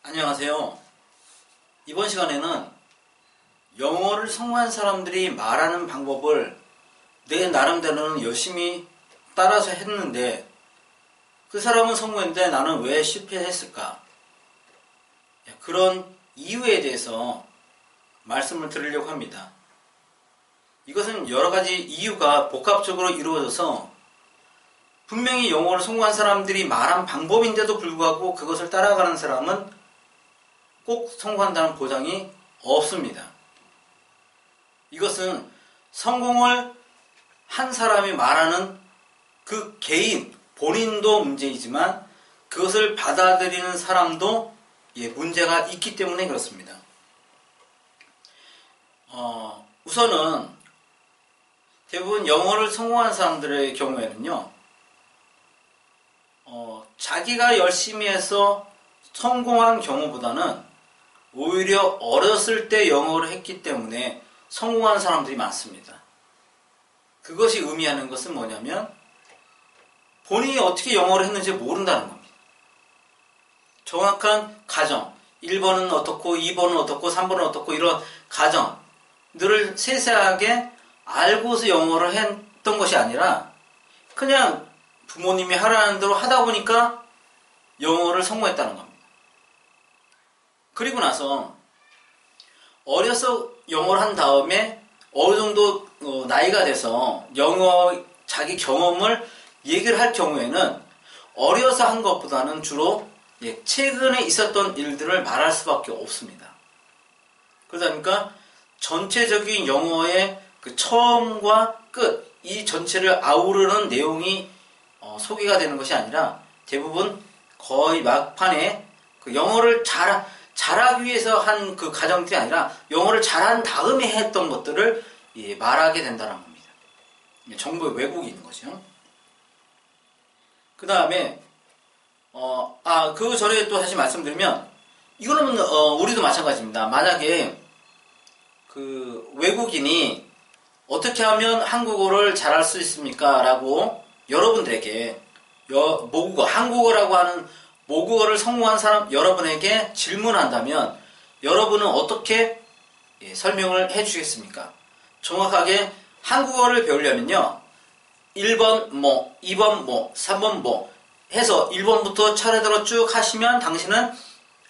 안녕하세요. 이번 시간에는 영어를 성공한 사람들이 말하는 방법을 내 나름대로는 열심히 따라서 했는데 그 사람은 성공했는데 나는 왜 실패했을까? 그런 이유에 대해서 말씀을 드리려고 합니다. 이것은 여러 가지 이유가 복합적으로 이루어져서 분명히 영어를 성공한 사람들이 말한 방법인데도 불구하고 그것을 따라가는 사람은 꼭 성공한다는 보장이 없습니다. 이것은 성공을 한 사람이 말하는 그 개인, 본인도 문제이지만 그것을 받아들이는 사람도 문제가 있기 때문에 그렇습니다. 우선은 대부분 영어를 성공한 사람들의 경우에는요, 자기가 열심히 해서 성공한 경우보다는 오히려 어렸을 때 영어를 했기 때문에 성공한 사람들이 많습니다. 그것이 의미하는 것은 뭐냐면 본인이 어떻게 영어를 했는지 모른다는 겁니다. 정확한 가정, 1번은 어떻고 2번은 어떻고 3번은 어떻고 이런 가정들을 세세하게 알고서 영어를 했던 것이 아니라 그냥 부모님이 하라는 대로 하다 보니까 영어를 성공했다는 겁니다. 그리고 나서 어려서 영어를 한 다음에 어느 정도 나이가 돼서 영어 자기 경험을 얘기를 할 경우에는 어려서 한 것보다는 주로 최근에 있었던 일들을 말할 수밖에 없습니다. 그러다 보니까 전체적인 영어의 그 처음과 끝, 이 전체를 아우르는 내용이 소개가 되는 것이 아니라 대부분 거의 막판에 그 영어를 잘하기 위해서 한 그 과정들이 아니라 영어를 잘한 다음에 했던 것들을 말하게 된다는 겁니다. 정보의 왜곡이 있는 거죠. 그 다음에 그 전에 또 다시 말씀드리면 이거는 우리도 마찬가지입니다. 만약에 그 외국인이 어떻게 하면 한국어를 잘할 수 있습니까? 라고 여러분들에게 모국어, 한국어라고 하는 모국어를 성공한 사람 여러분에게 질문한다면 여러분은 어떻게 설명을 해주시겠습니까? 정확하게 한국어를 배우려면요, 1번 뭐, 2번 뭐, 3번 뭐 해서 1번부터 차례대로 쭉 하시면 당신은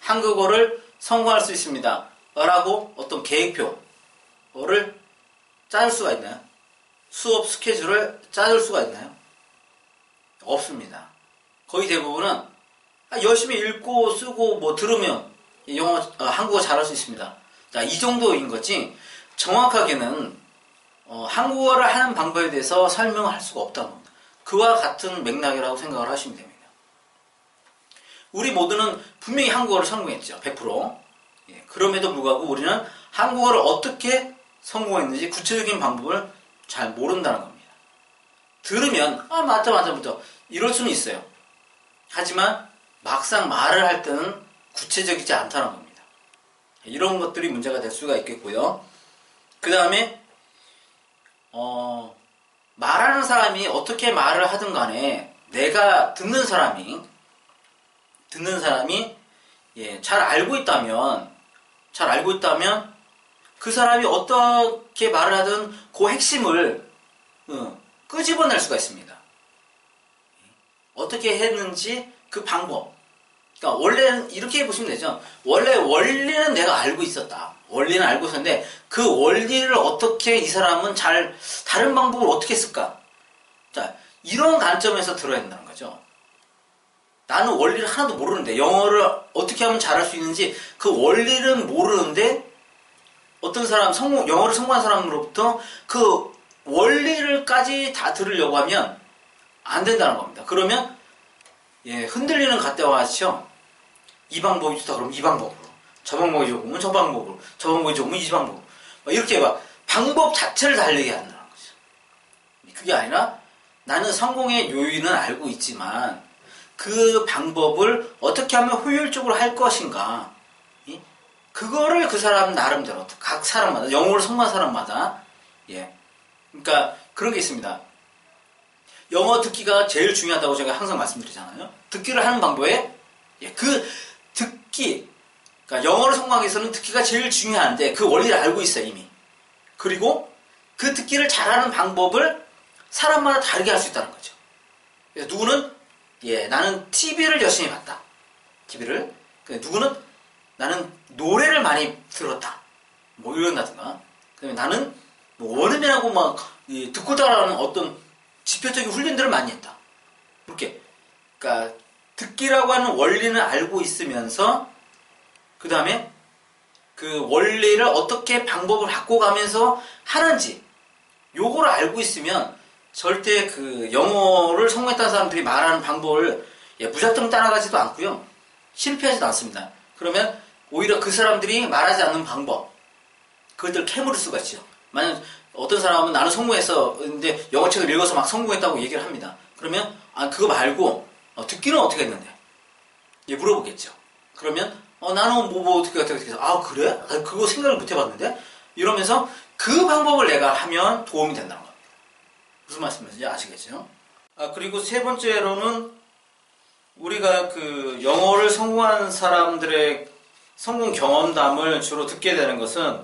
한국어를 성공할 수 있습니다 라고 어떤 계획표를 짜줄 수가 있나요? 수업 스케줄을 짜줄 수가 있나요? 없습니다. 거의 대부분은 열심히 읽고 쓰고 뭐 들으면 한국어 잘할 수 있습니다. 자, 이 정도인 거지 정확하게는 한국어를 하는 방법에 대해서 설명할 수가 없다는 겁니다. 그와 같은 맥락이라고 생각을 하시면 됩니다. 우리 모두는 분명히 한국어를 성공했죠. 100%. 그럼에도 불구하고 우리는 한국어를 어떻게 성공했는지 구체적인 방법을 잘 모른다는 겁니다. 들으면 맞다 이럴 수는 있어요. 하지만 막상 말을 할 때는 구체적이지 않다는 겁니다. 이런 것들이 문제가 될 수가 있겠고요. 그 다음에 말하는 사람이 어떻게 말을 하든 간에 내가 듣는 사람이 잘 알고 있다면 그 사람이 어떻게 말을 하든 그 핵심을 끄집어낼 수가 있습니다. 어떻게 했는지 그 방법. 그러니까 원래는 이렇게 보시면 되죠. 원리는 내가 알고 있었다. 원리는 알고 있었는데 그 원리를 어떻게 이 사람은 다른 방법을 어떻게 했을까? 자, 이런 관점에서 들어야 된다는 거죠. 나는 원리를 하나도 모르는데 영어를 어떻게 하면 잘할 수 있는지 그 원리는 모르는데 어떤 사람 영어를 성공한 사람으로부터 그 원리를까지 다 들으려고 하면 안 된다는 겁니다. 그러면 흔들리는 갓대와 같이요. 이 방법이 좋다 그러면 이 방법으로, 저 방법이 좋으면 저 방법으로, 저 방법이 좋으면 이 방법으로 이렇게 방법 자체를 달리게 한다는 거죠. 그게 아니라 나는 성공의 요인은 알고 있지만 그 방법을 어떻게 하면 효율적으로 할 것인가, 그거를 그 사람 나름대로 각 사람마다 영어를 성공한 사람마다 그러니까 그런 게 있습니다. 영어 듣기가 제일 중요하다고 제가 항상 말씀드리잖아요. 듣기를 하는 방법에 그 듣기 그러니까 영어를 성공하기 위해서는 듣기가 제일 중요한데 그 원리를 알고 있어요, 이미. 그리고 그 듣기를 잘하는 방법을 사람마다 다르게 할 수 있다는 거죠. 그래서 누구는 나는 TV를 열심히 봤다. TV를. 누구는 나는 노래를 많이 들었다. 뭐 이런다든가. 그다음에 나는 뭐 원음이라고 막 듣고 따라하는 어떤 지표적인 훈련들을 많이 했다. 그렇게. 그러니까 듣기라고 하는 원리는 알고 있으면서 그 다음에 그 원리를 어떻게 방법을 바꿔가면서 하는지 요거를 알고 있으면 절대 그 영어를 성공했다는 사람들이 말하는 방법을 무작정 따라가지도 않고요. 실패하지도 않습니다. 그러면 오히려 그 사람들이 말하지 않는 방법 그것들을 캐물을 수가 있죠. 만약 어떤 사람은 나는 성공했어 근데 영어책을 읽어서 막 성공했다고 얘기를 합니다. 그러면 그거 말고 듣기는 어떻게 했는데? 물어보겠죠. 그러면 나는 어떻게 해서 그래? 그거 생각을 못 해봤는데? 이러면서 그 방법을 내가 하면 도움이 된다는 겁니다. 무슨 말씀인지 아시겠죠? 그리고 세 번째로는 우리가 그 영어를 성공한 사람들의 성공 경험담을 주로 듣게 되는 것은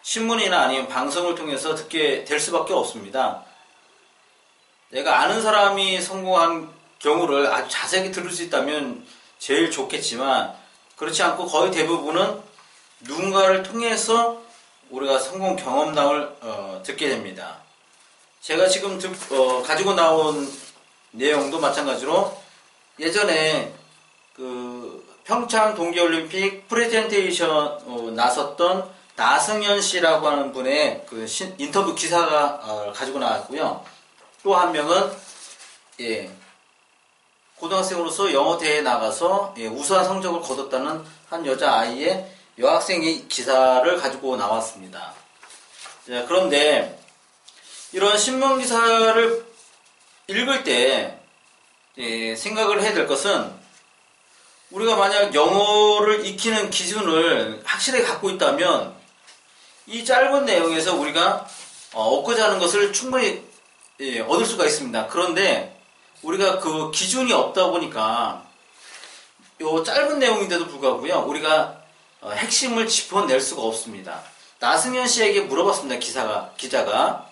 신문이나 아니면 방송을 통해서 듣게 될 수밖에 없습니다. 내가 아는 사람이 성공한 경우를 아주 자세하게 들을 수 있다면 제일 좋겠지만 그렇지 않고 거의 대부분은 누군가를 통해서 우리가 성공 경험담을 듣게 됩니다. 제가 지금 가지고 나온 내용도 마찬가지로 예전에 그 평창 동계올림픽 프레젠테이션 나섰던 나승현 씨라고 하는 분의 그 인터뷰 기사가 가지고 나왔고요. 또 한 명은 고등학생으로서 영어 대회에 나가서 우수한 성적을 거뒀다는 한 여자아이의 여학생의 기사를 가지고 나왔습니다. 그런데 이런 신문 기사를 읽을 때 생각을 해야 될 것은 우리가 만약 영어를 익히는 기준을 확실하게 갖고 있다면 이 짧은 내용에서 우리가 얻고자 하는 것을 충분히 얻을 수가 있습니다. 그런데 우리가 그 기준이 없다 보니까 요 짧은 내용인데도 불구하고요 우리가 핵심을 짚어낼 수가 없습니다. 나승현 씨에게 물어봤습니다. 기자가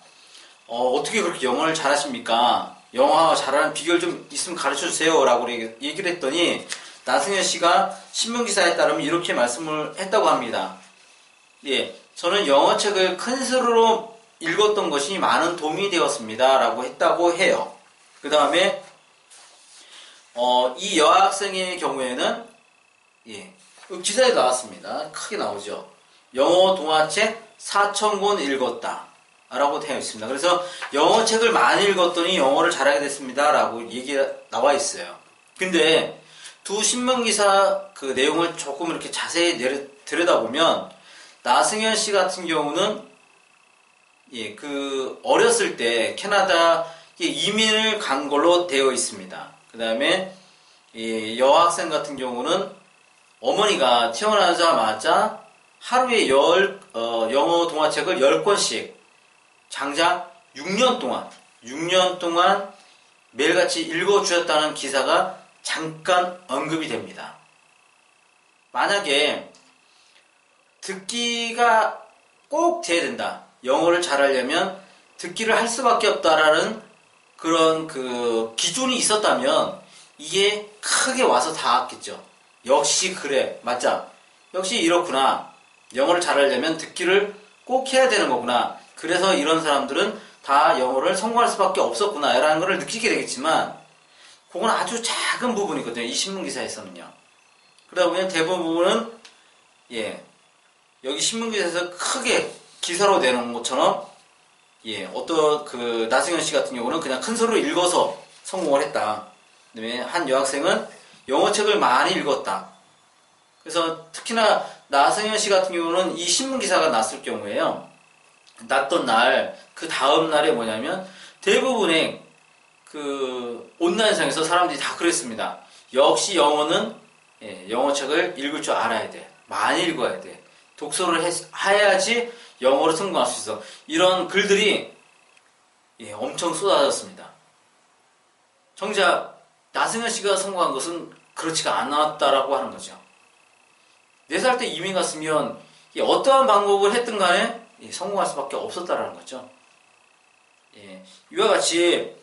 어떻게 그렇게 영어를 잘하십니까? 영어 잘하는 비결 좀 있으면 가르쳐주세요 라고 얘기를 했더니 나승현 씨가 신문기사에 따르면 이렇게 말씀을 했다고 합니다. 저는 영어책을 큰 수로 읽었던 것이 많은 도움이 되었습니다 라고 했다고 해요. 그 다음에 이 여학생의 경우에는 기사에 나왔습니다. 크게 나오죠. 영어 동화책 4,000권 읽었다 라고 되어 있습니다. 그래서 영어책을 많이 읽었더니 영어를 잘하게 됐습니다 라고 얘기가 나와 있어요. 근데 두 신문기사 그 내용을 조금 이렇게 자세히 들여다보면 나승현 씨 같은 경우는 그 어렸을 때 캐나다에 이민을 간 걸로 되어 있습니다. 그 다음에 여학생 같은 경우는 어머니가 태어나자마자 하루에 영어 동화책을 10권씩 장장 6년 동안 매일같이 읽어주셨다는 기사가 잠깐 언급이 됩니다. 만약에 듣기가 꼭 돼야 된다. 영어를 잘하려면 듣기를 할 수밖에 없다라는 그런 그 기준이 있었다면 이게 크게 와서 닿았겠죠. 역시 그래. 맞자. 역시 이렇구나. 영어를 잘하려면 듣기를 꼭 해야 되는 거구나. 그래서 이런 사람들은 다 영어를 성공할 수밖에 없었구나 라는 걸 느끼게 되겠지만 그건 아주 작은 부분이거든요. 이 신문기사에서는요. 그러다 보면 대부분은 여기 신문기사에서 크게 기사로 내놓은 것처럼 어떤 그 나승현 씨 같은 경우는 그냥 큰 소리로 읽어서 성공을 했다. 그다음에 한 여학생은 영어책을 많이 읽었다. 그래서 특히나 나승현 씨 같은 경우는 이 신문기사가 났을 경우에요. 났던 날, 그 다음 날에 뭐냐면 대부분의 그 온라인상에서 사람들이 다 그랬습니다. 역시 영어는 영어책을 읽을 줄 알아야 돼. 많이 읽어야 돼. 독서를 해야지 영어로 성공할 수 있어. 이런 글들이 엄청 쏟아졌습니다. 정작 나승현 씨가 성공한 것은 그렇지가 않았다라고 하는 거죠. 4살 때 이민 갔으면 어떠한 방법을 했든 간에 성공할 수밖에 없었다라는 거죠. 예, 이와 같이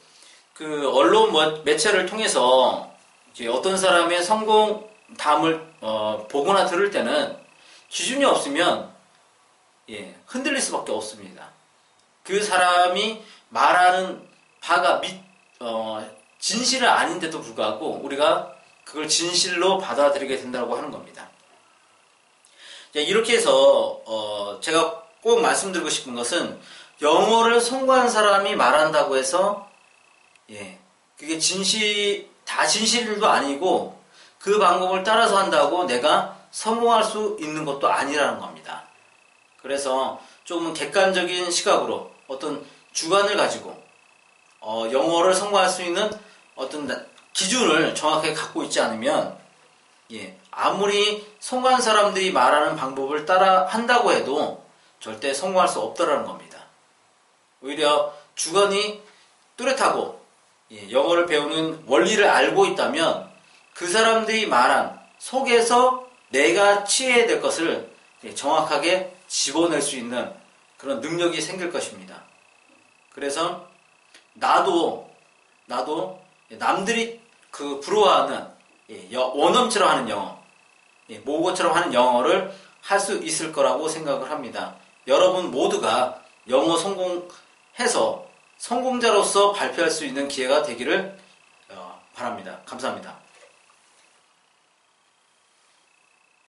그 언론 매체를 통해서 이제 어떤 사람의 성공담을 보거나 들을 때는 기준이 없으면 흔들릴 수밖에 없습니다. 그 사람이 말하는 바가 진실은 아닌데도 불구하고 우리가 그걸 진실로 받아들이게 된다고 하는 겁니다. 이렇게 해서 제가 꼭 말씀드리고 싶은 것은 영어를 성공한 사람이 말한다고 해서 그게 다 진실도 아니고 그 방법을 따라서 한다고 내가 성공할 수 있는 것도 아니라는 겁니다. 그래서 조금 객관적인 시각으로 어떤 주관을 가지고 영어를 성공할 수 있는 어떤 기준을 정확하게 갖고 있지 않으면 아무리 성공한 사람들이 말하는 방법을 따라 한다고 해도 절대 성공할 수 없다라는 겁니다. 오히려 주관이 뚜렷하고 영어를 배우는 원리를 알고 있다면 그 사람들이 말한 속에서 내가 취해야 될 것을 정확하게 집어낼 수 있는 그런 능력이 생길 것입니다. 그래서 나도 남들이 그 부러워하는 원어민처럼 하는 영어, 모국어처럼 하는 영어를 할 수 있을 거라고 생각을 합니다. 여러분 모두가 영어 성공해서 성공자로서 발표할 수 있는 기회가 되기를 바랍니다. 감사합니다.